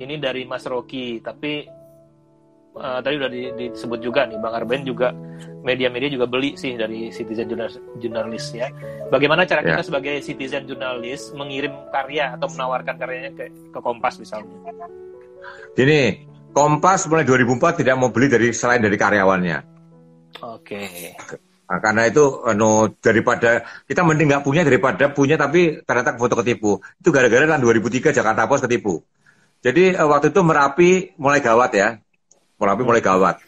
ini dari Mas Rocky, tapi tadi udah disebut juga nih Bang Arben juga media-media juga beli sih dari Citizen Journalist ya. Bagaimana cara kita sebagai Citizen Journalist mengirim karya atau menawarkan karyanya ke Kompas misalnya? Gini, Kompas mulai 2004 tidak mau beli selain dari karyawannya. Oke. Nah, karena itu daripada kita mending nggak punya daripada punya tapi ternyata foto ketipu. Itu gara-gara tahun 2003 Jakarta Post ketipu. Jadi waktu itu Merapi mulai gawat ya. Merapi mulai gawat.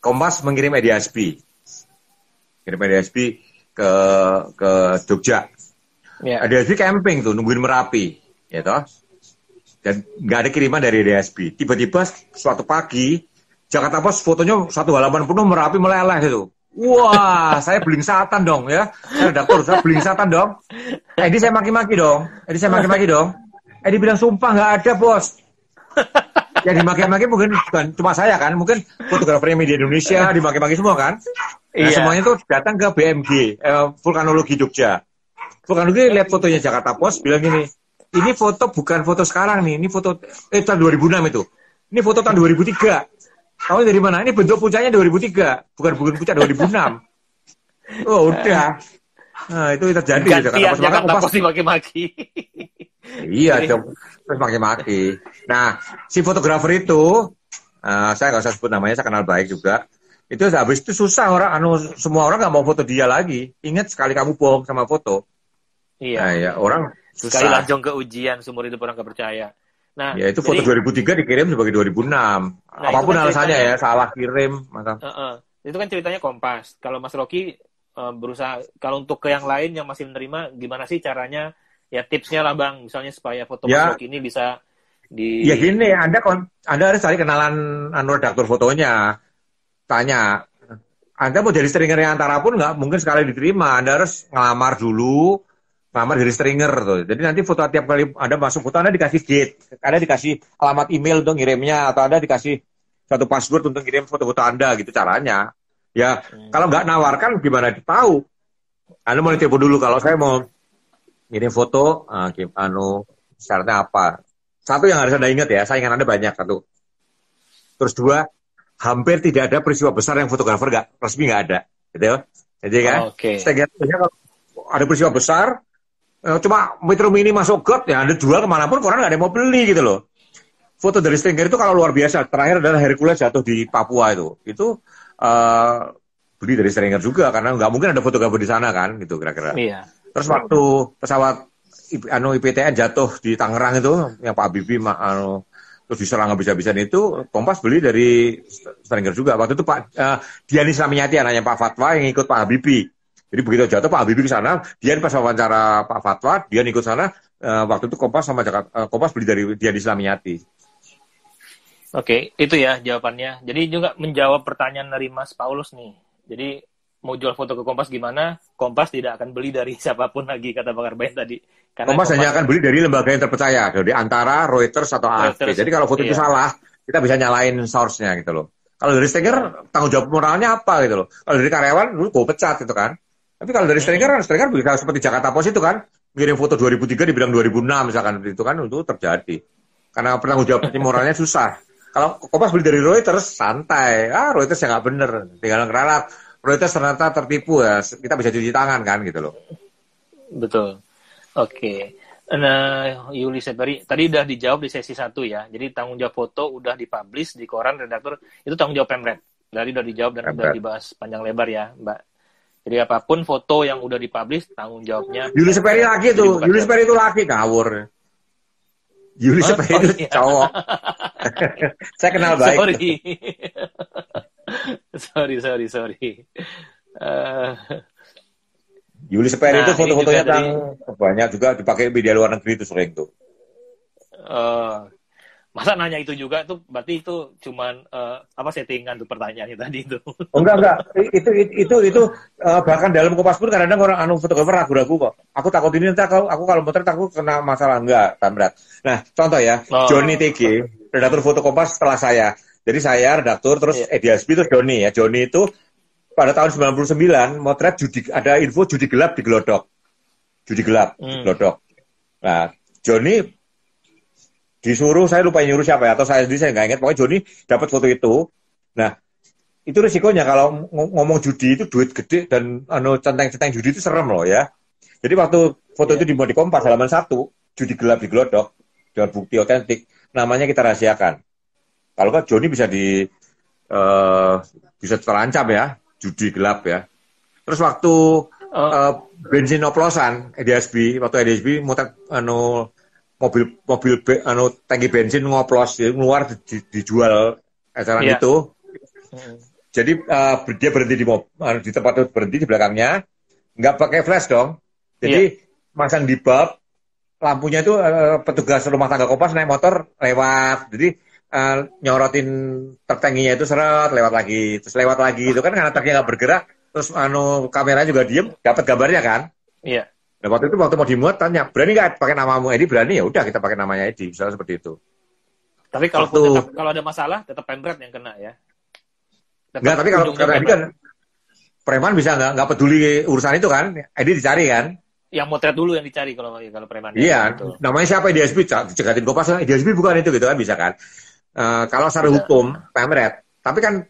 Kompas mengirim EDSB. Kirim EDSB ke Jogja. Yeah. EDSB camping tuh nungguin Merapi, ya toh. Dan nggak ada kiriman dari EDSB. Tiba-tiba suatu pagi Jakarta Post fotonya satu halaman penuh Merapi meleleh itu. Wah, saya belingsatan dong ya. Saya redaktur, saya belingsatan dong. Edi saya maki-maki dong. Edi bilang sumpah nggak ada bos. Yang dimaki-maki mungkin bukan cuma saya kan, mungkin fotografer media Indonesia dimaki-maki semua kan. Nah, semuanya tuh datang ke BMG, Vulkanologi Jogja. Vulkanologi lihat fotonya Jakarta Post, bilang gini, ini foto bukan foto sekarang nih, ini foto tahun 2006 itu. Ini foto tahun 2003. Tahu dari mana? Ini bentuk puncaknya 2003, bukan puncak 2006. Oh udah. Nah itu terjadi di Jakarta Post dimaki-maki. Iya, terus maki-maki. Nah, si fotografer itu, saya nggak usah sebut namanya, saya kenal baik juga. Itu habis itu susah semua orang nggak mau foto dia lagi. Ingat sekali kamu bohong sama foto. Iya. Nah, ya, orang susah. Sekali lanjong ke ujian, seumur hidup orang nggak percaya. Nah, ya itu foto 2003 dikirim sebagai 2006. Apapun kan alasannya ya, salah kirim. Itu kan ceritanya Kompas. Kalau Mas Rocky berusaha, kalau untuk ke yang lain yang masih menerima, gimana sih caranya? Ya tipsnya lah Bang, misalnya supaya foto Mas Rocky ini bisa Ya gini, Anda harus cari kenalan redaktur fotonya. Tanya, Anda mau jadi stringernya Antara pun nggak mungkin sekali diterima. Anda harus ngelamar dulu, ngelamar jadi stringer tuh. Jadi nanti foto tiap kali Anda masuk foto, Anda dikasih gate, Anda dikasih alamat email untuk ngirimnya, atau Anda dikasih satu password untuk ngirim foto-foto Anda gitu caranya. Ya, kalau nggak nawarkan gimana tahu? Anda mau telepon dulu kalau saya mau ngirim foto, syaratnya apa? Satu yang harus Anda ingat ya, saingan Anda banyak, satu. Terus dua, hampir tidak ada peristiwa besar yang fotografer resmi nggak ada, gitu ya. Jadi kan, setidaknya kalau ada peristiwa besar, cuma Metro Mini masuk got, ya Anda jual kemanapun, orang nggak ada yang mau beli gitu loh. Foto dari stringer itu kalau luar biasa, terakhir adalah Hercules jatuh di Papua itu beli dari stringer juga, karena nggak mungkin ada fotografer di sana kan, gitu kira-kira. Iya. Terus waktu pesawat IPTN jatuh di Tangerang itu, yang Pak Habibie terus diserang habis-habisan itu, Kompas beli dari stringer juga. Waktu itu Pak Dian Islamiati, anaknya Pak Fatwa yang ikut Pak Habibie. Jadi begitu jatuh Pak Habibie ke sana, Dian pas wawancara Pak Fatwa, Dian ikut sana. Waktu itu Kompas beli dari Dian Islamiati. Oke, itu ya jawabannya. Jadi juga menjawab pertanyaan dari Mas Paulus nih. Jadi mau jual foto ke Kompas gimana? Kompas tidak akan beli dari siapapun lagi, kata Bang Arben tadi. Karena Kompas hanya akan beli dari lembaga yang terpercaya, dari Antara, Reuters, atau AFP. Jadi kalau foto itu salah, kita bisa nyalain source-nya gitu loh. Kalau dari stringer, tanggung jawab moralnya apa gitu loh. Kalau dari karyawan, lu gue pecat gitu kan. Tapi kalau dari stringer bisa seperti Jakarta Post itu kan, ngirim foto 2003 dibilang 2006 misalkan, itu kan itu terjadi. Karena penanggung jawab moralnya susah. Kalau Kompas beli dari Reuters, santai. Reuters ya nggak bener, tinggal ngeralat. Reuters ternyata tertipu ya, kita bisa cuci tangan kan gitu loh. Betul. Oke. Nah, Yuli Seperi, tadi udah dijawab di sesi 1 ya. Jadi tanggung jawab foto udah dipublish di koran redaktur, itu tanggung jawab Pemret. Tadi udah dijawab dan udah dibahas panjang lebar ya, Mbak. Jadi apapun foto yang udah dipublish, tanggung jawabnya. Yuli Seperi lagi tuh, Yuli Seperi itu laki ngawur. Yuli Seperi itu cowok. Saya kenal baik. Sorry. Yuli Seperi itu foto-fotonya banyak juga dipakai media luar negeri itu sering tuh. Masa nanya itu juga tuh berarti itu cuman settingan tuh pertanyaannya tadi itu. Enggak. Itu bahkan dalam Kompas pun kadang-kadang orang fotografer ragu-ragu kok. Aku takut ini nanti aku kalau motret aku kena masalah enggak, Tamrat. Nah, contoh ya, Johnny TG, redaktur foto Kompas setelah saya. Jadi saya redaktur terus Ediasbi terus Joni ya. Joni itu pada tahun 99 motret ada info judi gelap di Glodok. Judi gelap di Glodok. Nah, Joni disuruh, saya lupa nyuruh siapa ya, atau saya sendiri saya nggak ingat, pokoknya Joni dapat foto itu. Nah, itu risikonya kalau ngomong judi itu duit gede dan centeng-centeng judi itu serem loh ya. Jadi waktu foto itu dimuat di Kompas halaman 1, judi gelap digelodok dengan bukti otentik, namanya kita rahasiakan. Kalau kan Joni bisa terancam ya, judi gelap ya. Terus waktu bensin oplosan waktu EDSB muter mobil tangki bensin ngoplos keluar dijual eceran itu. Jadi dia berhenti di tempat itu, berhenti di belakangnya, nggak pakai flash dong. Jadi masang di bab, lampunya itu petugas rumah tangga Kompas naik motor lewat. Jadi nyorotin tertangginya itu seret lewat lagi, terus lewat lagi itu kan karena truknya nggak bergerak, terus kamera juga diem, dapat gambarnya kan? Iya. Nah, waktu mau dimuat tanya, berani nggak pakai namamu Edi? Berani, ya udah kita pakai namanya Edi, misalnya seperti itu. Tapi kalau ada masalah tetap pemret yang kena ya. Enggak, tapi kalau Edi kan preman bisa nggak peduli urusan itu kan? Edi dicari kan? Yang motret dulu yang dicari kalau preman. Iya, gitu. Namanya siapa EDSB? Cegatin Kompas, EDSB bukan itu gitu kan bisa kan? Kalau secara hukum pemret, tapi kan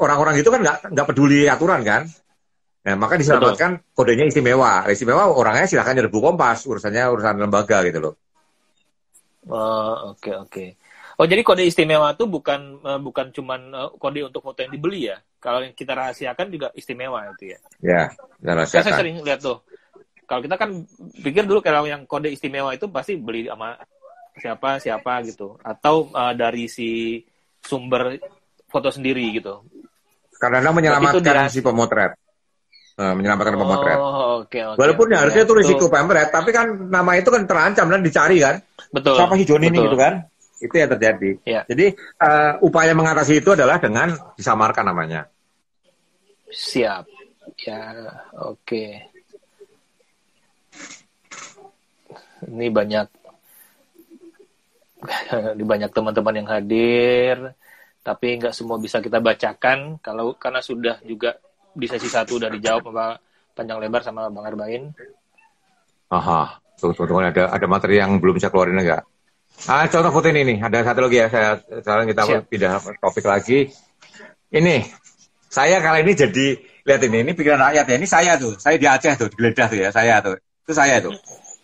orang-orang itu kan nggak peduli aturan kan? Nah, maka diselamatkan kodenya istimewa. Istimewa orangnya silahkan nyerbu Kompas, urusan lembaga gitu loh. Oke. Oh, jadi kode istimewa itu bukan cuman kode untuk foto yang dibeli ya. Kalau yang kita rahasiakan juga istimewa itu ya. Ya, rahasiakan. Saya sering lihat tuh. Kalau kita kan pikir dulu kalau yang kode istimewa itu pasti beli sama siapa gitu, atau dari si sumber foto sendiri gitu. Karena menyelamatkan si pemotret. Menyelamatkan pemotret. Oke. Walaupun harusnya itu risiko pemret, tapi kan nama itu kan terancam dan dicari kan. Betul. Siapa sih Joni ini gitu kan? Itu yang terjadi. Ya. Jadi upaya mengatasi itu adalah dengan disamarkan namanya. Siap. Ya, oke. Ini banyak teman-teman yang hadir, tapi nggak semua bisa kita bacakan karena sudah juga di sesi 1 udah dijawab apa panjang lebar sama Bang Arbain. Aha, tunggu ada materi yang belum saya keluarin enggak? Contoh foto ini nih, ada satu lagi ya. Sekarang kita pindah topik lagi. Ini saya kali ini jadi lihat ini pikiran rakyat ya. Ini saya di Aceh tuh, di Geledah tuh ya, saya tuh. Itu saya tuh.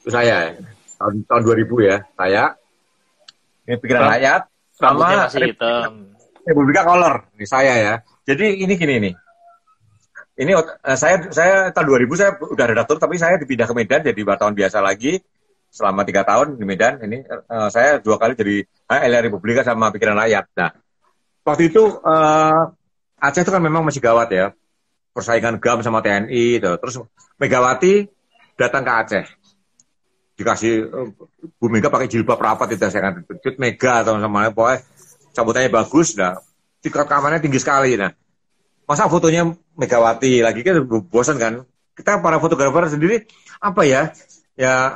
Itu saya tahun 2000 ya, saya. Ini pikiran rakyat sama Republika Kolor. Ini saya ya. Jadi ini gini nih. Ini saya tahun 2000 saya udah redaktur, tapi saya dipindah ke Medan jadi wartawan biasa lagi selama 3 tahun di Medan. Ini saya 2 kali jadi LR Republika sama Pikiran Rakyat. Nah, waktu itu Aceh itu kan memang masih gawat ya, persaingan GAM sama TNI. Terus Megawati datang ke Aceh, dikasih Bu Mega pakai jilbab rapat itu, saya kan Mega atau sama pokoknya sambutannya bagus. Nah, tingkat keamanannya tinggi sekali. Nah, masa fotonya Megawati lagi kan bosan kan? Kita para fotografer sendiri apa ya? Ya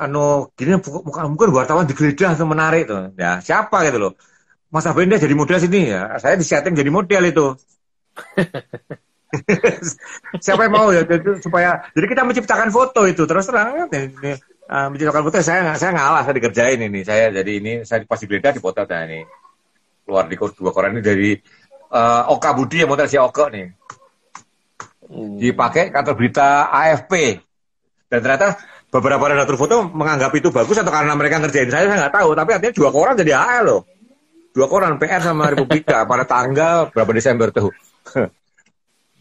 gini mungkin wartawan digeledah tuh menarik tuh. Ya, siapa gitu loh. Mas Abenda jadi model sini ya. Saya disetting jadi model itu. Siapa yang mau ya supaya jadi kita menciptakan foto itu terus terang menciptakan foto saya ngalah, saya dikerjain ini. Saya jadi ini saya pas digeledah di foto saya ini. Keluar di 2 koran ini dari Oka Budi yang model si Oka nih. Dipakai kantor berita AFP. Dan ternyata beberapa redaktur foto menganggap itu bagus atau karena mereka ngerjain saya nggak tahu. Tapi artinya 2 koran jadi AL loh. 2 koran PR sama Republika pada tanggal berapa Desember tuh.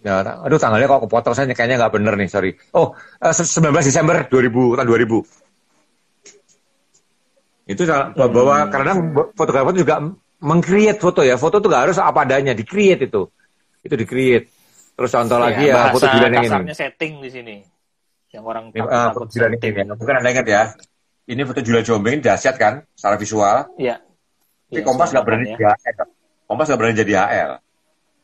Ya, aduh tanggalnya kok kepotong, saya kayaknya nggak bener nih, sorry. 19 Desember 2000, tahun 2000. Itu bahwa kadang fotografer juga meng-create foto ya. Foto tuh nggak harus apa adanya, di-create itu. Itu di-create. Terus contoh lagi ya, foto Jilan yang ini. Bahasa setting di sini. Yang orang foto Jilan ini ya. Bukan Anda ingat ya. Ini foto Julia Jombing dahsyat kan, secara visual. Iya. Tapi Kompas nggak berani jadi HL. Kompas nggak berani jadi HL.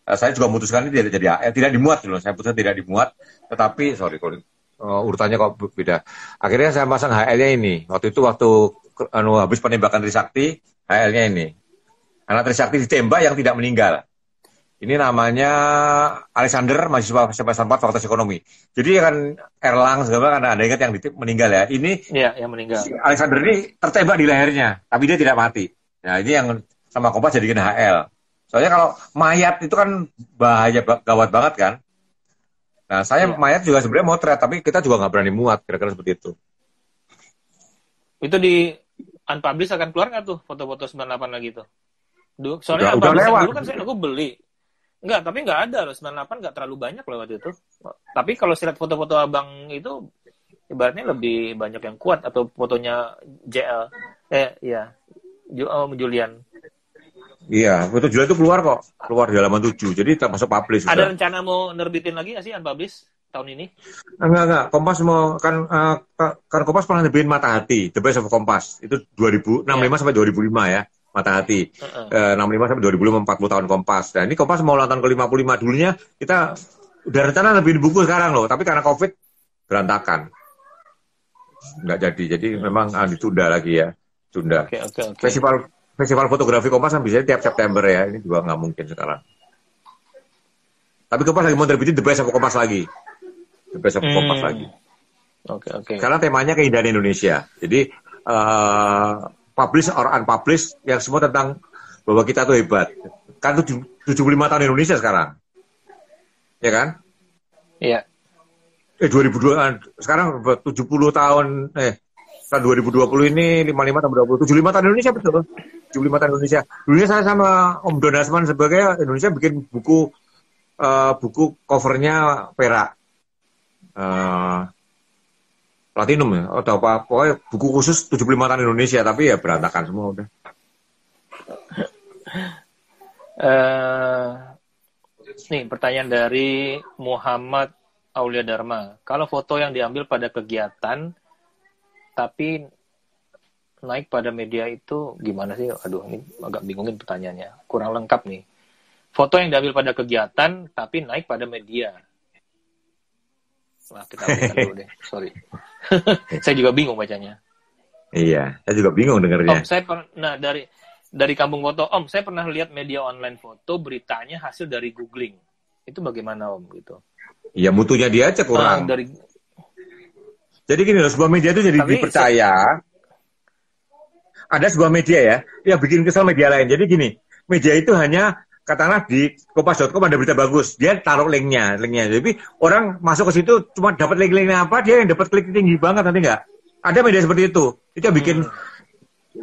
Saya juga memutuskan ini tidak jadi HL, tidak dimuat loh. Saya putuskan tidak dimuat. Tetapi urutannya kok beda. Akhirnya saya pasang HL-nya ini. Waktu habis penembakan Trisakti, HL-nya ini. Karena Trisakti ditembak yang tidak meninggal. Ini namanya Alexander, mahasiswa semester 4 Fakultas Ekonomi. Jadi kan Erlang segala kan ada ingat yang meninggal ya. Ini Iya, yang meninggal. si Alexander ini tertembak di lehernya, tapi dia tidak mati. Nah, ini yang sama Kompas jadi kena HL. Soalnya kalau mayat itu kan bahaya, gawat banget kan. Nah, saya mayat juga sebenarnya motret, tapi kita juga nggak berani muat, kira-kira seperti itu. Itu di unpublish akan keluar nggak tuh foto-foto 98 lagi tuh? Soalnya Udah unpublish yang lewat. dulu kan aku beli. Enggak, tapi nggak ada loh. 98 nggak terlalu banyak loh waktu itu. Tapi kalau saya lihat foto-foto abang itu, ibaratnya lebih banyak yang kuat. Atau fotonya JL. Julian. Iya, foto Julian itu keluar kok. Keluar di halaman 7, jadi termasuk publish. Ada sudah. rencana mau nerbitin lagi nggak sih unpublish tahun ini? Enggak. Kompas mau, kan Kompas pernah nerbitin Mata Hati, The Best of Kompas. Itu 2065 sampai 2005 ya. Mata Hati, 65 sampai 2005, 40 tahun Kompas. Nah, ini Kompas mau ulang tahun ke-55. Dulunya kita udah rencana lebih buku sekarang loh, tapi karena COVID berantakan. Nggak jadi memang ditunda lagi ya. Tunda. Okay. Festival fotografi Kompas kan bisa tiap September ya, ini juga nggak mungkin sekarang. Tapi Kompas lagi mau terbitin The Best of Kompas lagi. The Best of Kompas lagi. Oke. Karena temanya keindahan Indonesia. Jadi publish or unpublished yang semua tentang bahwa kita tuh hebat. Kan 75 tahun Indonesia sekarang. Ya kan? Iya. 2002 sekarang 70 tahun tahun 2020 ini 55 tahun 20 75 tahun Indonesia betul. 75 tahun Indonesia. Dulunya saya sama Om Donasman sebagai Indonesia bikin buku covernya perak. Platinum ya atau apa, pokoknya buku khusus 75 tahun Indonesia, tapi ya berantakan semua udah. Nih pertanyaan dari Muhammad Aulia Dharma. Kalau foto yang diambil pada kegiatan tapi naik pada media itu gimana sih? Aduh, ini agak bingungin pertanyaannya. Kurang lengkap nih. Foto yang diambil pada kegiatan tapi naik pada media. Wah, kita ambil dulu deh. Sorry. Saya juga bingung bacanya. Iya, saya juga bingung dengarnya. Om, saya pernah dari kampung foto. Om, saya pernah lihat media online foto, beritanya hasil dari googling. Itu bagaimana Om gitu? Iya, mutunya dia aja kurang. Jadi gini loh, sebuah media itu jadi dipercaya. Ada sebuah media ya bikin kesel media lain. Jadi gini, media itu hanya katakanlah di kompas.com ada berita bagus, dia taruh linknya. Jadi orang masuk ke situ cuma dapat link-linknya apa, dia yang dapat klik tinggi banget nanti nggak. Ada media seperti itu. Itu yang bikin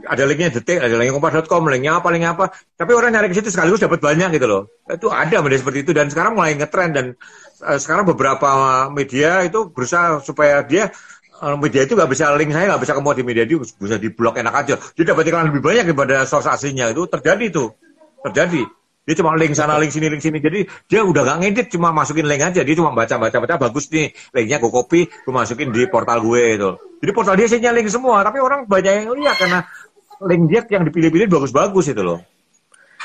ada linknya detik, ada linknya kompas.com, linknya apa. Tapi orang nyari ke situ sekaligus dapat banyak gitu loh. Itu ada media seperti itu dan sekarang mulai ngetren dan sekarang beberapa media itu berusaha supaya media itu nggak bisa link saya nggak bisa kemuat di media itu bisa di blok enak aja. Dia dapat iklan lebih banyak daripada source aslinya. Itu terjadi. Dia cuma link sana, link sini. Jadi dia udah gak ngedit, cuma masukin link aja. Dia cuma baca, bagus nih. Linknya gue copy, gue masukin di portal gue itu. Jadi portal dia isinya link semua. Tapi orang banyak yang lihat karena link dia yang dipilih-pilih bagus-bagus itu loh.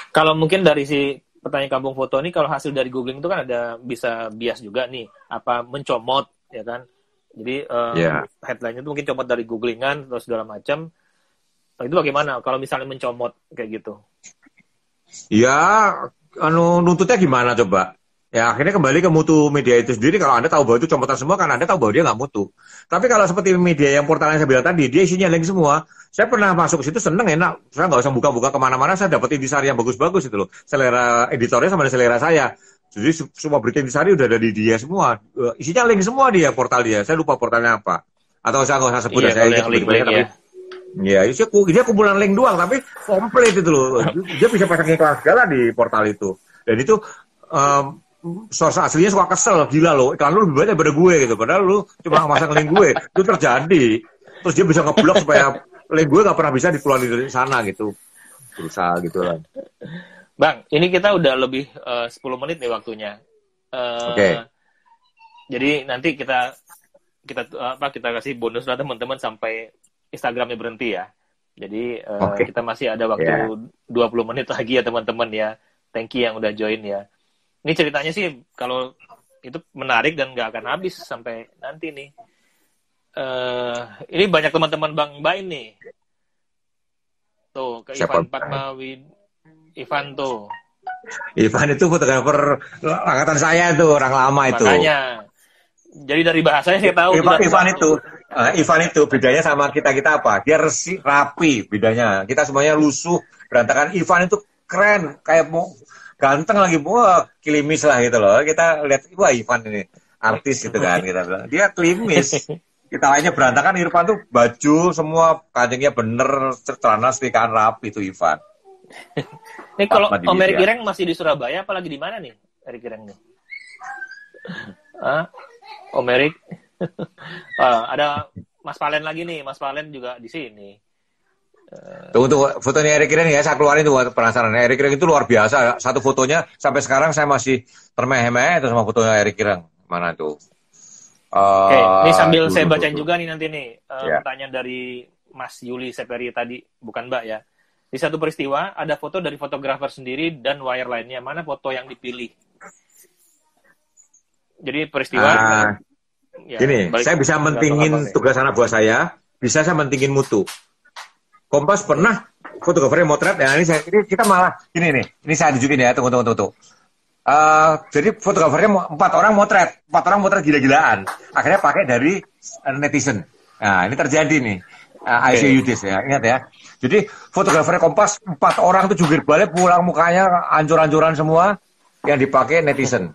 Kalau mungkin dari si pertanyaan kampung foto ini, kalau hasil dari googling itu kan ada bisa bias juga nih. Apa mencomot, ya kan? Jadi headline itu mungkin comot dari googlingan, terus segala macam. Itu bagaimana kalau misalnya mencomot kayak gitu? Ya, nuntutnya gimana coba? Ya akhirnya kembali ke mutu media itu sendiri. Kalau Anda tahu bahwa itu comotan semua, kan Anda tahu bahwa dia nggak mutu. Tapi kalau seperti media yang portal yang saya bilang tadi, dia isinya link semua. Saya pernah masuk ke situ seneng, enak. Saya nggak usah buka-buka kemana-mana, saya dapat intisari yang bagus-bagus itu loh. Selera editornya sama selera saya. Jadi semua berita intisari udah ada di dia semua. Isinya link semua dia, portal dia. Saya lupa portalnya apa. Atau saya nggak usah sebut, saya ingin sebut-sebutnya, tapi ya, dia kumpulan link doang, tapi komplit itu loh. Dia bisa pasang iklan segala di portal itu. Dan itu source aslinya suka kesel, gila loh. Iklan lu lebih banyak daripada gue gitu. Padahal lu cuma masang link gue. Itu terjadi. Terus dia bisa ngeblok supaya link gue nggak pernah bisa dikeluarin dari sana gitu. Berusaha gitu lah. Bang, ini kita udah lebih 10 menit nih waktunya. Oke. Jadi nanti kita kasih bonus lah teman-teman sampai Instagramnya berhenti ya. Jadi kita masih ada waktu 20 menit lagi ya teman-teman ya. Thank you yang udah join ya. Ini ceritanya sih kalau itu menarik dan nggak akan habis sampai nanti nih. Ini banyak teman-teman Bang Bain nih. Tuh, ke Ivan Fatmawi. Ivan tuh. Ivan itu fotografer angkatan saya itu, orang lama itu. Makanya. Jadi dari bahasanya saya tahu. Ivan itu bedanya sama kita apa? Dia rapi bedanya. Kita semuanya lusuh, berantakan. Ivan itu keren, kayak mau ganteng lagi, wah klimis lah gitu loh. Kita lihat, wah Ivan ini artis gitu kan, kita bilang. Dia klimis. Kita lainnya berantakan, Irfan tuh baju semua kancingnya bener, celana setrikaan rapi itu Ivan. Ini kalau Om Erik Ireng masih di Surabaya, apalagi di mana nih Erik Ireng nih? Om Erik, ada Mas Valen lagi nih, Mas Valen juga di sini. Tunggu, fotonya Erik Ireng ya, saya keluarin tuh penasaran. Erik Ireng itu luar biasa, satu fotonya sampai sekarang saya masih termeh-meh itu sama fotonya Erik Ireng. Mana tuh? Oke, ini sambil saya bacain juga nih nanti nih pertanyaan dari Mas Yuli Seperi tadi, bukan Mbak ya. Di satu peristiwa ada foto dari fotografer sendiri dan wire lainnya. Mana foto yang dipilih? Jadi peristiwa. Gini, saya bisa mentingin tugas anak buah saya, bisa saya mentingin mutu. Kompas pernah fotografernya motret, ya ini kita malah ini saya tunjukin ya, tunggu. Jadi fotografernya 4 orang motret gila-gilaan. Akhirnya pakai dari netizen. Nah, ini terjadi nih. IC Yudis ya, ingat ya. Jadi fotografernya Kompas 4 orang tuh jungkir balik, pulang mukanya hancur-hancuran semua, yang dipakai netizen.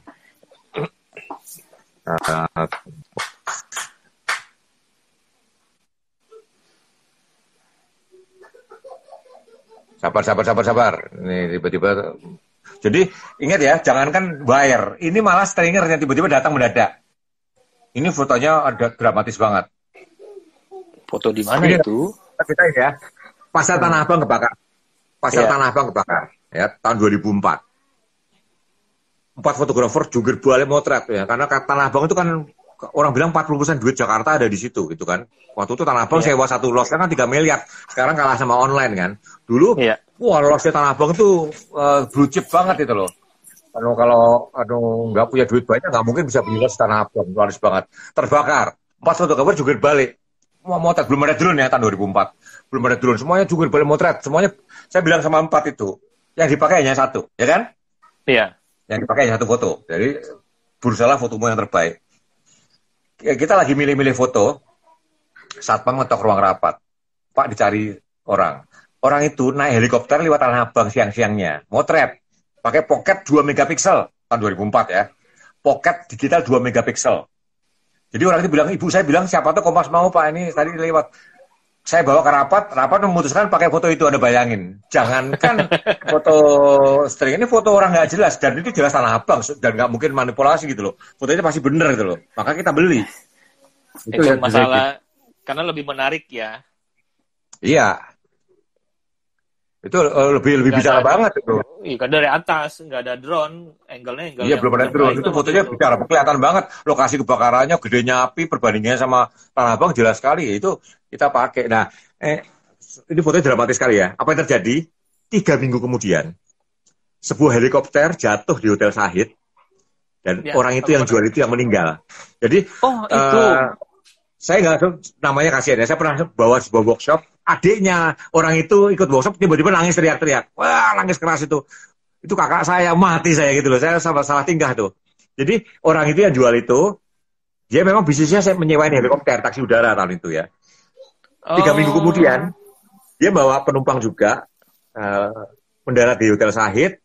Sabar. Ini tiba-tiba. Jadi ingat ya, jangankan buyer, ini malah stringer yang tiba-tiba datang mendadak. Ini fotonya ada dramatis banget. Foto di mana itu? Kita ya, Pasar Tanah Abang kebakar. Tanah Abang kebakar, ya tahun 2004. 4 fotografer jungkir balik motret ya, karena Tanah Abang itu kan orang bilang 40% duit Jakarta ada di situ gitu kan. Waktu itu Tanah Abang sewa satu losnya kan 3 miliar. Sekarang kalah sama online kan. Dulu wah losnya Tanah Abang itu blue chip banget itu loh. Kalau nggak punya duit banyak nggak mungkin bisa beli los Tanah Abang, laris banget. Terbakar. 4 fotografer jungkir balik. Motret belum ada drone ya tahun 2004. Belum ada drone, semuanya jungkir balik motret. Semuanya saya bilang sama 4 itu. Yang dipakai hanya 1, ya kan? Iya. Yang dipakai hanya 1 foto. Jadi berusaha fotomu yang terbaik. Kita lagi milih-milih foto, satpam ngetok ruang rapat. Pak dicari orang. Orang itu naik helikopter lewat Tanah Abang siang-siangnya. Motret. Pakai pocket 2 megapiksel. Tahun 2004 ya. Pocket digital 2 megapiksel. Jadi orang itu bilang, ibu saya bilang, siapa tuh Kompas mau Pak, ini tadi lewat. Saya bawa ke rapat memutuskan pakai foto itu, Anda bayangin. Jangankan foto string, ini foto orang nggak jelas. Dan itu jelas Tanah Abang, dan nggak mungkin manipulasi gitu loh. Fotonya pasti bener gitu loh. Maka kita beli. Itu masalah, karena lebih menarik ya. Iya. Itu lebih bicara banget itu. Iya, kan dari atas, nggak ada drone, angle-nya. Iya, belum ada drone. Itu fotonya bicara kelihatan banget. Lokasi kebakarannya, gedenya api, perbandingannya sama Tanah Abang jelas sekali. Itu kita pakai. Nah, ini fotonya dramatis sekali ya. Apa yang terjadi? 3 minggu kemudian, sebuah helikopter jatuh di Hotel Sahid, dan orang itu yang jual itu yang meninggal. Jadi, itu. Saya nggak tahu namanya, kasihan ya. Saya pernah bawa sebuah workshop, adiknya orang itu ikut workshop, tiba-tiba nangis teriak-teriak. Wah, nangis keras itu. Itu kakak saya, mati saya gitu loh. Saya salah tingkah tuh. Jadi orang itu yang jual itu, dia memang bisnisnya saya menyewain helikopter, taksi udara tahun itu ya. 3 minggu kemudian, dia bawa penumpang juga, mendarat di Hotel Sahid,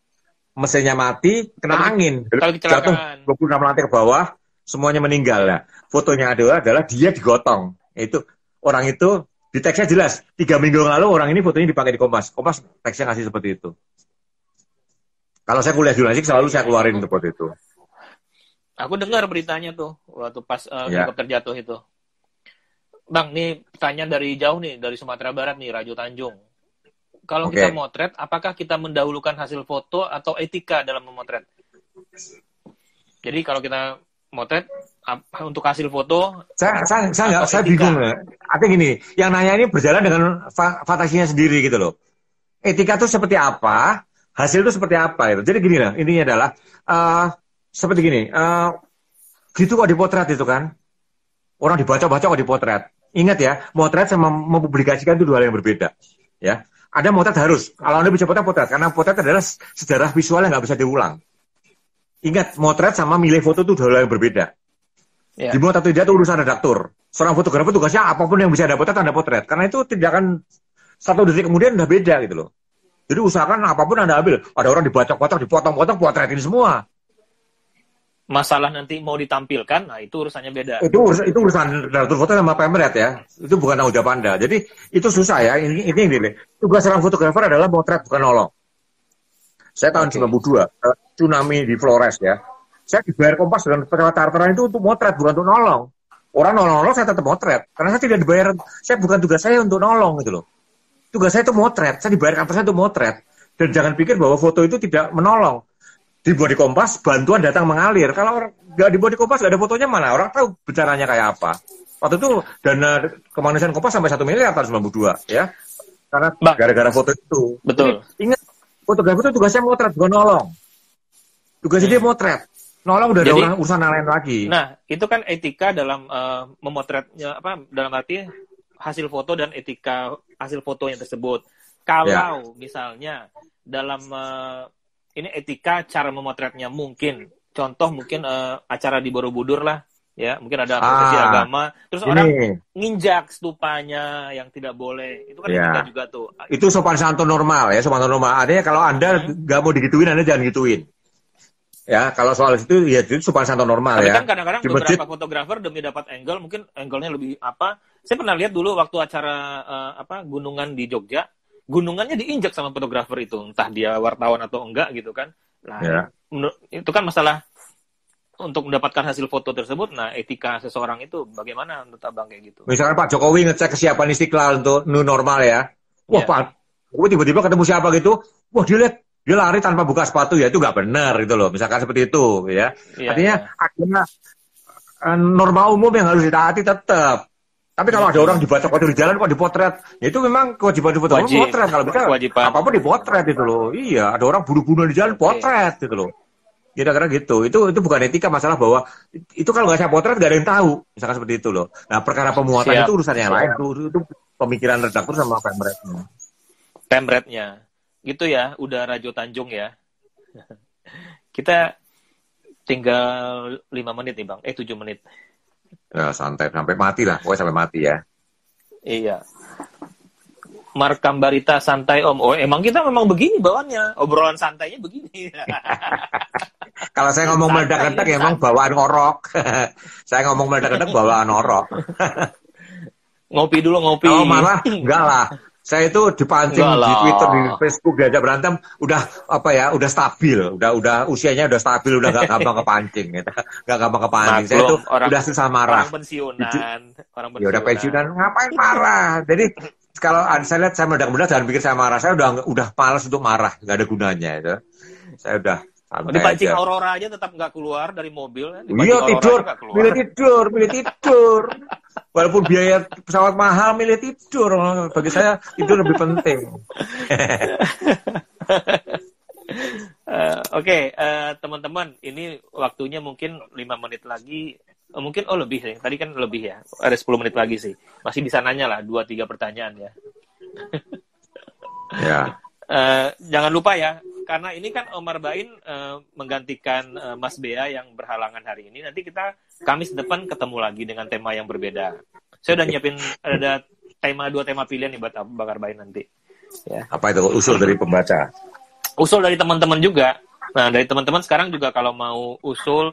mesinnya mati, kena angin. Jatuh 26 lantai ke bawah, semuanya meninggal. Nah, fotonya adalah dia digotong. Itu orang itu di teksnya jelas. 3 minggu lalu orang ini fotonya dipakai di Kompas. Kompas teksnya ngasih seperti itu. Kalau saya kuliah jurnalistik selalu saya keluarin untuk foto itu. Aku dengar beritanya tuh waktu pas helikopter jatuh itu. Bang, nih pertanyaan dari jauh nih, dari Sumatera Barat nih, Rajo Tanjung. Kalau kita motret, apakah kita mendahulukan hasil foto atau etika dalam memotret? Jadi kalau kita motret untuk hasil foto, saya bingung ya. Artinya gini, yang nanya ini berjalan dengan fantasinya sendiri gitu loh. Etika itu seperti apa, hasil itu seperti apa gitu. Jadi gini lah, intinya adalah seperti gini, gitu kok dipotret itu kan, orang dibaca-baca kok dipotret. Ingat ya, motret sama mempublikasikan itu 2 hal yang berbeda. Ya, Ada motret harus. Kalau Anda bisa potret, karena potret adalah sejarah visual yang nggak bisa diulang. Ingat, motret sama milih foto itu dua hal yang berbeda. Di motret itu urusan redaktur. Seorang fotografer tugasnya apapun yang bisa Anda potret. Karena itu tidak akan 1 detik kemudian udah beda gitu loh. Jadi usahakan apapun Anda ambil. Ada orang dibacok-bacok, dipotong-potong, potretin semua. Masalah nanti mau ditampilkan, nah itu urusannya beda. Itu urusan redaktur foto sama pemret ya. Itu bukan tanggung jawab Anda. Jadi itu susah ya. Ini tugas seorang fotografer adalah motret, bukan nolong. Saya tahun 92, tsunami di Flores ya. Saya dibayar Kompas dengan pesawat charteran itu untuk motret, bukan untuk nolong. Orang nolong saya tetap motret. Karena saya tidak dibayar, bukan tugas saya untuk nolong gitu loh. Tugas saya itu motret, saya dibayar kantor saya untuk motret. Dan jangan pikir bahwa foto itu tidak menolong. Dibuat di Kompas, bantuan datang mengalir. Kalau nggak dibuat di Kompas, nggak ada fotonya mana? Orang tahu bencananya kayak apa. Waktu itu dana kemanusiaan Kompas sampai 1 miliar tahun 92 ya. Karena gara-gara foto itu. Betul. Jadi, ingat, fotografer itu tugasnya motret, bukan nolong. Tugasnya dia motret. Nolong udah ada urusan lain lagi. Nah, itu kan etika dalam memotretnya, dalam arti hasil foto dan etika hasil fotonya tersebut. Kalau misalnya dalam ini etika cara memotretnya mungkin, contoh mungkin acara di Borobudur lah, ya mungkin ada prosesi agama, terus orang nginjak stupanya yang tidak boleh, itu kan etika juga tuh. Itu sopan santun normal ya, sopan santun normal. Artinya kalau Anda nggak mau digituin, Anda jangan gituin. Ya, kalau soal itu ya itu sopan santun normal. Tapi ya. Kan kadang-kadang beberapa fotografer demi dapat angle, mungkin angle-nya lebih apa? Saya pernah lihat dulu waktu acara gunungan di Jogja, gunungannya diinjak sama fotografer itu, entah dia wartawan atau enggak gitu kan. Nah, itu kan masalah untuk mendapatkan hasil foto tersebut. Nah, etika seseorang itu bagaimana menurut Abang kayak gitu? Misalkan Pak Jokowi ngecek kesiapan Istiqlal untuk new normal ya. Wah, Pak Jokowi tiba-tiba ketemu siapa gitu, wah dia lari tanpa buka sepatu, ya itu nggak benar gitu loh. Misalkan seperti itu ya. Artinya akhirnya norma umum yang harus ditaati tetap. Tapi kalau ada orang dibacok di jalan kok dipotret, ya itu memang kewajiban fotografer potret. Kalau bisa apapun dipotret itu loh. Iya, ada orang bunuh-bunuh di jalan potret gitu loh. Kira-kira gitu. Itu bukan etika, masalah bahwa itu kalau nggak saya potret nggak ada yang tahu. Misalkan seperti itu loh. Nah, perkara pemuatan itu urusan yang lain. Itu pemikiran redaktur sama pemretnya. Pemretnya. Gitu ya, udah Rajo Tanjung ya. Kita tinggal 5 menit nih Bang, 7 menit. Ya santai, sampai mati lah, pokoknya sampai mati ya. Iya. Markam Barita santai Om. Oh emang kita memang begini bawaannya, obrolan santainya begini. Kalau saya ngomong meledak-ledak ya emang bawaan orok. Saya ngomong meledak-ledak bawaan orok. Ngopi dulu, ngopi. Oh malah, enggak lah. Saya itu dipancing di Twitter, di Facebook, diajak berantem, udah stabil, udah usianya udah stabil, udah gak gampang kepancing, gitu. Gak gampang kepancing. Saya itu udah susah marah. Orang pensiunan. Ya udah pensiunan, ngapain marah? Jadi kalau saya lihat saya meledak-meledak, jangan pikir saya marah. Saya udah malas untuk marah, nggak ada gunanya itu. Saya udah dipancing aja. Aurora aja tetap nggak keluar dari mobil. Iya milih tidur. Walaupun biaya pesawat mahal, milih tidur. Bagi saya tidur lebih penting. Oke, teman-teman, ini waktunya mungkin 5 menit lagi. Mungkin lebih sih. Tadi kan lebih ya. Ada 10 menit lagi sih. Masih bisa nanya lah 2-3 pertanyaan ya. Ya. Jangan lupa ya, karena ini kan Omar Bain menggantikan Mas Bea yang berhalangan hari ini. Nanti kita Kamis depan ketemu lagi dengan tema yang berbeda. Saya udah nyiapin ada 2 tema pilihan nih buat Bakar Bain nanti. Ya. Apa itu usul dari pembaca? Usul dari teman-teman juga. Nah, dari teman-teman sekarang juga kalau mau usul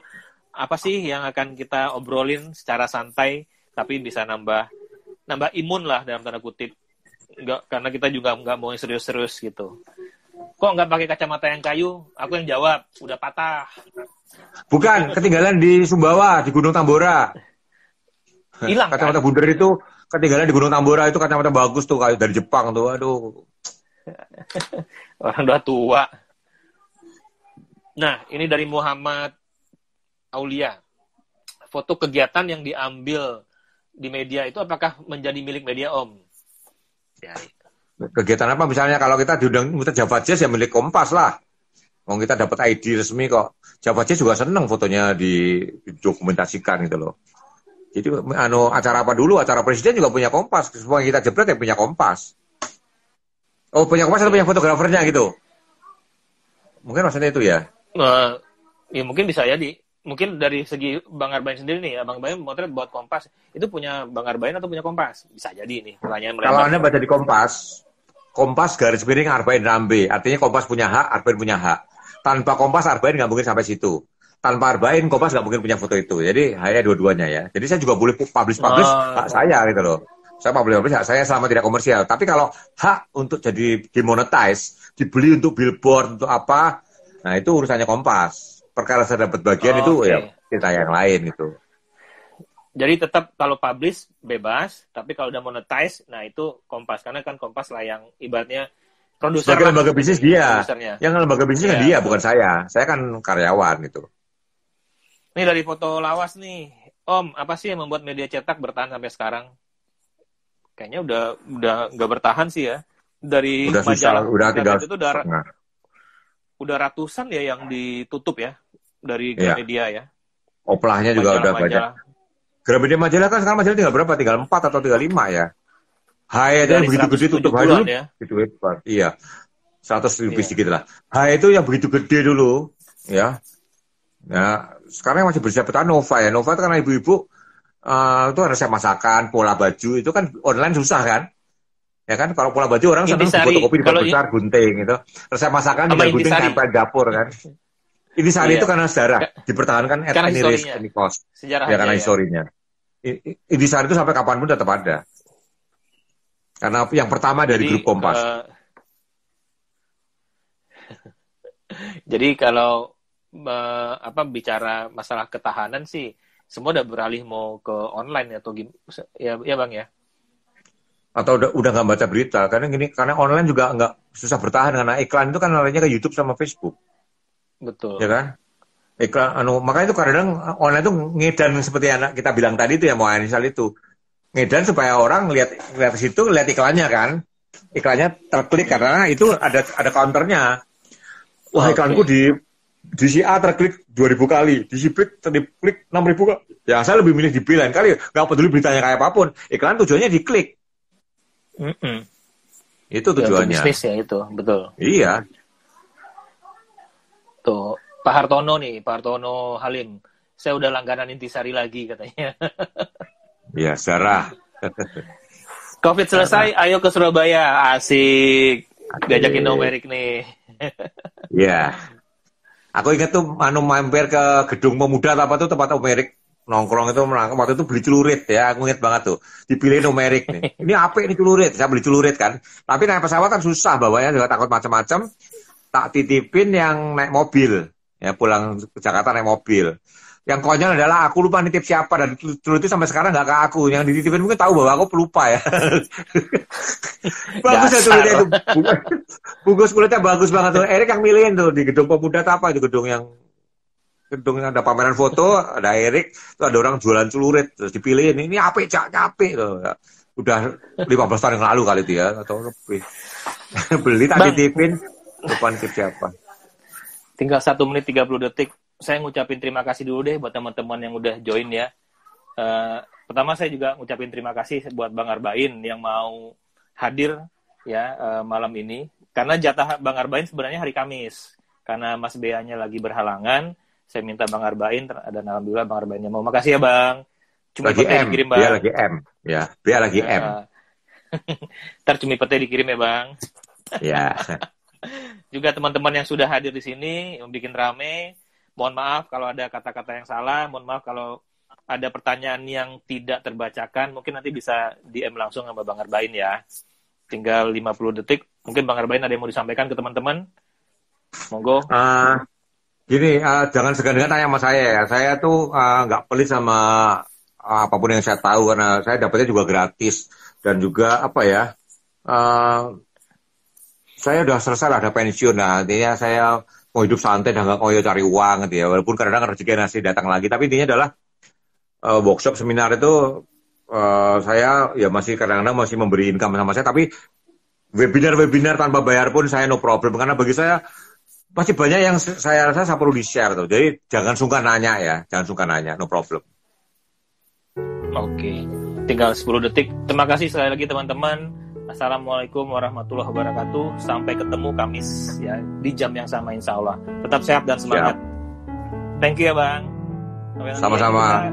apa sih yang akan kita obrolin secara santai tapi bisa nambah imun lah dalam tanda kutip. Enggak, karena kita juga nggak mau yang serius-serius gitu. Kok nggak pakai kacamata yang kayu? Aku yang jawab, udah patah. Bukan, ketinggalan di Sumbawa, di Gunung Tambora. Hilang kacamata kan? bundar itu ketinggalan di Gunung Tambora, itu kacamata bagus tuh, kayak dari Jepang tuh, aduh. Orang udah tua. Nah, ini dari Muhammad Aulia. Foto kegiatan yang diambil di media itu apakah menjadi milik media, Om? Ya. Kegiatan apa misalnya kalau kita diundang Java Jazz ya milik Kompas lah. Mau kita dapat ID resmi kok. Java Jazz juga seneng fotonya didokumentasikan gitu loh. Jadi acara apa dulu, acara presiden juga punya Kompas. Semua yang kita jebret ya punya Kompas. Oh, punya Kompas atau punya fotografernya gitu? Mungkin maksudnya itu ya? Ya mungkin bisa jadi. Mungkin dari segi Bang Arbain sendiri nih, Bang Arbain motret buat Kompas, itu punya Bang Arbain atau punya Kompas? Bisa jadi nih, pertanyaan melebar. Kalau Anda baca di Kompas garis miring Arbain Rambe. Artinya Kompas punya hak, Arbain punya hak. Tanpa Kompas, Arbain nggak mungkin sampai situ. Tanpa Arbain, Kompas nggak mungkin punya foto itu. Jadi hanya dua-duanya ya. Jadi saya juga boleh publish hak saya gitu loh. Saya publish hak saya selama tidak komersial. Tapi kalau hak untuk jadi dimonetize, dibeli untuk billboard, untuk apa, nah itu urusannya Kompas. Perkara saya dapat bagian itu ya kita yang lain gitu. Jadi tetap kalau publish bebas, tapi kalau udah monetize, nah itu Kompas, karena kan Kompas lah yang ibaratnya produser. Sebagai lembaga bisnis dia, yang lembaga bisnis kan dia, betul. bukan saya kan karyawan gitu. Ini dari foto lawas nih, Om, apa sih yang membuat media cetak bertahan sampai sekarang? Kayaknya udah nggak bertahan sih ya. Dari udah majalah, susah, udah tinggal itu udah ratusan ya yang ditutup ya dari Gramedia ya. Oplahnya juga udah banyak. Gramedia majalah kan sekarang majalah tinggal berapa? Tinggal 4 atau tinggal 5 ya. Hai aja begitu gede tutup Hai dulu. Ya. Gitu hebat. Iya. 100 lebih sedikit lah. Hai itu yang begitu gede dulu ya. Nah, sekarang masih bersiap bertahan Nova ya. Nova itu karena ibu-ibu itu resep masakan, pola baju itu kan online susah kan? Ya kan kalau pola baju orang senang fotokopi di besar gunting gitu. Resep masakan tinggal gunting tempel dapur kan. Intisari itu karena sejarah dipertahankan any cost. Ya karena historinya. Intisari itu sampai kapanpun tetap ada. Karena yang pertama dari grup Kompas. Jadi kalau bicara masalah ketahanan sih semua udah beralih mau ke online atau ya Bang ya. Atau udah nggak baca berita karena online juga nggak susah bertahan karena iklan itu kan larinya ke YouTube sama Facebook. Betul. Ya kan? Iklan makanya itu kadang online itu ngedan seperti anak kita bilang tadi itu ya mau misal itu. Ngedan supaya orang lihat situ lihat iklannya kan. Iklannya terklik karena itu ada counternya. Wah, iklanku di si A terklik 2000 kali, di si B terklik 6000 kali. Ya saya lebih milih di B lain kali, nggak peduli beritanya kayak apapun. Iklan tujuannya diklik. Itu tujuannya. Ya, bisnis ya itu, betul. Iya. Tuh, Pak Hartono Halim. Saya udah langganan Intisari lagi katanya. Iya, sejarah. Covid selesai, ayo ke Surabaya. Asik. Diajakin numerik nih. Iya. Aku ingat tuh mampir ke Gedung Pemuda apa tuh tempat numerik nongkrong itu waktu itu beli celurit ya, aku ingat banget tuh. Dipilih numerik nih. Ini apa ini celurit? Saya beli celurit kan. Tapi naik pesawat kan susah bawanya juga takut macam-macam. Tak titipin yang naik mobil. Ya pulang ke Jakarta naik mobil. Yang konyol adalah aku lupa nitip siapa dan celurit itu sampai sekarang nggak ke aku. Yang dititipin mungkin tahu bahwa aku pelupa ya. Bagus ya celuritnya itu. Bungkus kulitnya bagus banget tuh. Erik yang milihin tuh di Gedung Pemuda apa itu gedung yang ada pameran foto, ada Erik, tuh ada orang jualan celurit terus dipilihin. Ini apik tuh. Udah 15 tahun yang lalu kali itu ya atau lebih. Beli tak titipin lupa nitip siapa. Tinggal 1 menit 30 detik. Saya ngucapin terima kasih dulu deh buat teman-teman yang udah join ya. Pertama saya juga ngucapin terima kasih buat Bang Arbain yang mau hadir ya malam ini. Karena jatah Bang Arbain sebenarnya hari Kamis. Karena Mas Bea-nya lagi berhalangan, saya minta Bang Arbain dan alhamdulillah Bang Arbainnya mau. Makasih ya Bang. Cumi pete dikirim Bang. Bea lagi M. Ya, Bea lagi M. Ntar cumi pete dikirim ya Bang. Ya. Juga teman-teman yang sudah hadir di sini, yang bikin rame. Mohon maaf kalau ada kata-kata yang salah, mohon maaf kalau ada pertanyaan yang tidak terbacakan, mungkin nanti bisa DM langsung sama Bang Arbain ya. Tinggal 50 detik, mungkin Bang Arbain ada yang mau disampaikan ke teman-teman? Monggo. Gini, jangan segan-segan tanya sama saya ya. Saya tuh nggak pelit sama apapun yang saya tahu, karena saya dapatnya juga gratis. Dan juga, saya udah selesai lah, ada pensiun. Nah, intinya saya mau hidup santai dan nggak ngoyo cari uang gitu ya. Walaupun kadang-kadang rezeki masih datang lagi, tapi intinya adalah workshop seminar itu saya ya masih kadang-kadang masih memberi income sama saya, tapi webinar tanpa bayar pun saya no problem, karena bagi saya masih banyak yang saya rasa saya perlu di-share tuh. Jadi jangan sungkan nanya ya, no problem. Oke, tinggal 10 detik. Terima kasih sekali lagi teman-teman. Assalamualaikum warahmatullahi wabarakatuh. Sampai ketemu Kamis ya di jam yang sama insya Allah. Tetap sehat dan semangat. Thank you ya Bang. Sama-sama.